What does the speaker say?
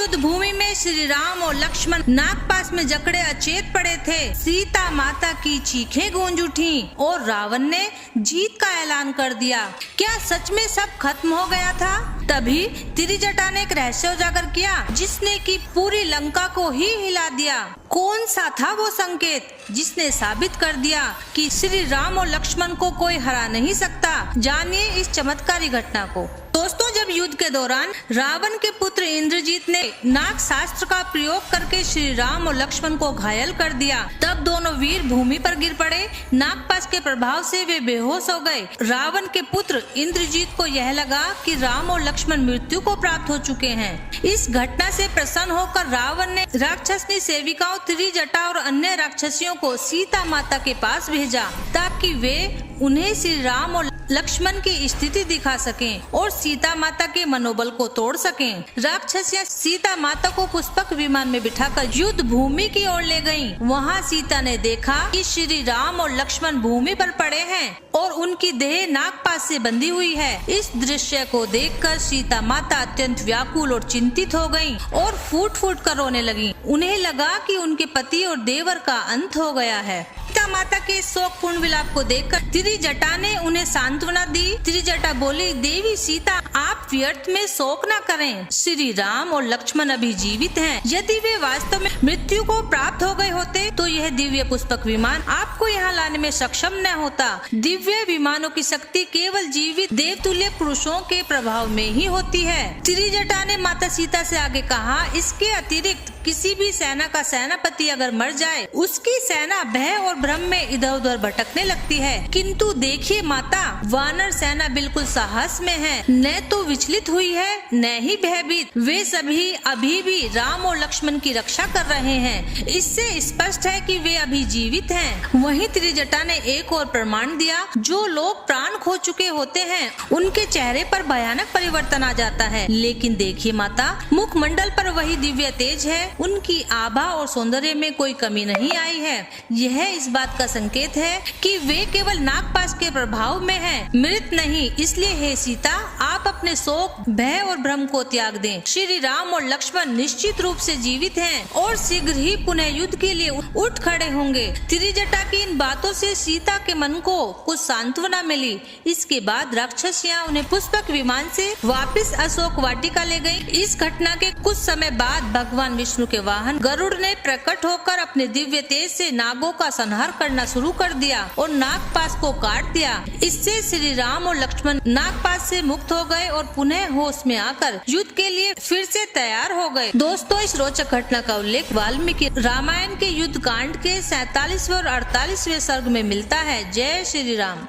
युद्ध भूमि में श्री राम और लक्ष्मण नागपाश में जकड़े अचेत पड़े थे। सीता माता की चीखें गूंज उठी और रावण ने जीत का ऐलान कर दिया। क्या सच में सब खत्म हो गया था? तभी त्रिजटा ने एक रहस्य उजागर किया जिसने की पूरी लंका को ही हिला दिया। कौन सा था वो संकेत जिसने साबित कर दिया कि श्री राम और लक्ष्मण को कोई हरा नहीं सकता? जानिए इस चमत्कारी घटना को। दोस्तों, जब युद्ध के दौरान रावण के पुत्र इंद्रजीत ने नाग शास्त्र का प्रयोग करके श्री राम और लक्ष्मण को घायल कर दिया, तब दोनों वीर भूमि पर गिर पड़े। नागपाश के प्रभाव से वे बेहोश हो गए। रावण के पुत्र इंद्रजीत को यह लगा कि राम और लक्ष्मण मृत्यु को प्राप्त हो चुके हैं। इस घटना से प्रसन्न होकर रावण ने राक्षसनी सेविकाओं त्रिजटा और अन्य राक्षसियों को सीता माता के पास भेजा ताकि वे उन्हें श्री राम और लक्ष्मण की स्थिति दिखा सकें और सीता माता के मनोबल को तोड़ सकें। राक्षसियां सीता माता को पुष्पक विमान में बिठाकर युद्ध भूमि की ओर ले गईं। वहां सीता ने देखा कि श्री राम और लक्ष्मण भूमि पर पड़े हैं और उनकी देह नागपाश से बंधी हुई है। इस दृश्य को देखकर सीता माता अत्यंत व्याकुल और चिंतित हो गयीं और फूट फूट कर रोने लगीं। उन्हें लगा कि उनके पति और देवर का अंत हो गया है। सीता माता के शोकपूर्ण विलाप को देखकर त्रिजटा ने उन्हें सांत्वना दी। त्रिजटा बोली, देवी सीता, आप व्यर्थ में शोक न करें। श्री राम और लक्ष्मण अभी जीवित हैं। यदि वे वास्तव में मृत्यु को प्राप्त हो गए होते तो यह दिव्य पुष्पक विमान आपको यहाँ लाने में सक्षम न होता। दिव्य विमानों की शक्ति केवल जीवित देवतुल्य पुरुषों के प्रभाव में ही होती है। त्रिजटा ने माता सीता से आगे कहा, इसके अतिरिक्त किसी भी सेना का सेनापति अगर मर जाए, उसकी सेना भय और भ्रम में इधर उधर भटकने लगती है। किंतु देखिए माता, वानर सेना बिल्कुल साहस में है, न तो विचलित हुई है न ही भयभीत। वे सभी अभी भी राम और लक्ष्मण की रक्षा कर रहे हैं। इससे स्पष्ट है कि वे अभी जीवित हैं। वहीं त्रिजटा ने एक और प्रमाण दिया, जो लोग प्राण खो चुके होते हैं उनके चेहरे पर भयानक परिवर्तन आ जाता है। लेकिन देखिए माता, मुखमंडल पर वही दिव्य तेज है। उनकी आभा और सौंदर्य में कोई कमी नहीं आई है। यह इस बात का संकेत है कि वे केवल नागपाश के प्रभाव में हैं, मृत नहीं। इसलिए हे सीता, आप अपने शोक, भय और भ्रम को त्याग दें। श्री राम और लक्ष्मण निश्चित रूप से जीवित हैं और शीघ्र ही पुनः युद्ध के लिए उठ खड़े होंगे। त्रिजटा की इन बातों से सीता के मन को कुछ सांत्वना मिली। इसके बाद राक्षसियां उन्हें पुष्पक विमान से वापस अशोक वाटिका ले गयी। इस घटना के कुछ समय बाद भगवान विष्णु के वाहन गरुड़ ने प्रकट होकर अपने दिव्य तेज से नागों का संहार करना शुरू कर दिया और नागपाश को काट दिया। इससे श्री राम और लक्ष्मण नागपाश से मुक्त हो गए और पुनः होश में आकर युद्ध के लिए फिर से तैयार हो गए। दोस्तों, इस रोचक घटना का उल्लेख वाल्मीकि रामायण के युद्ध कांड के 47वें और 48वें सर्ग में मिलता है। जय श्री राम।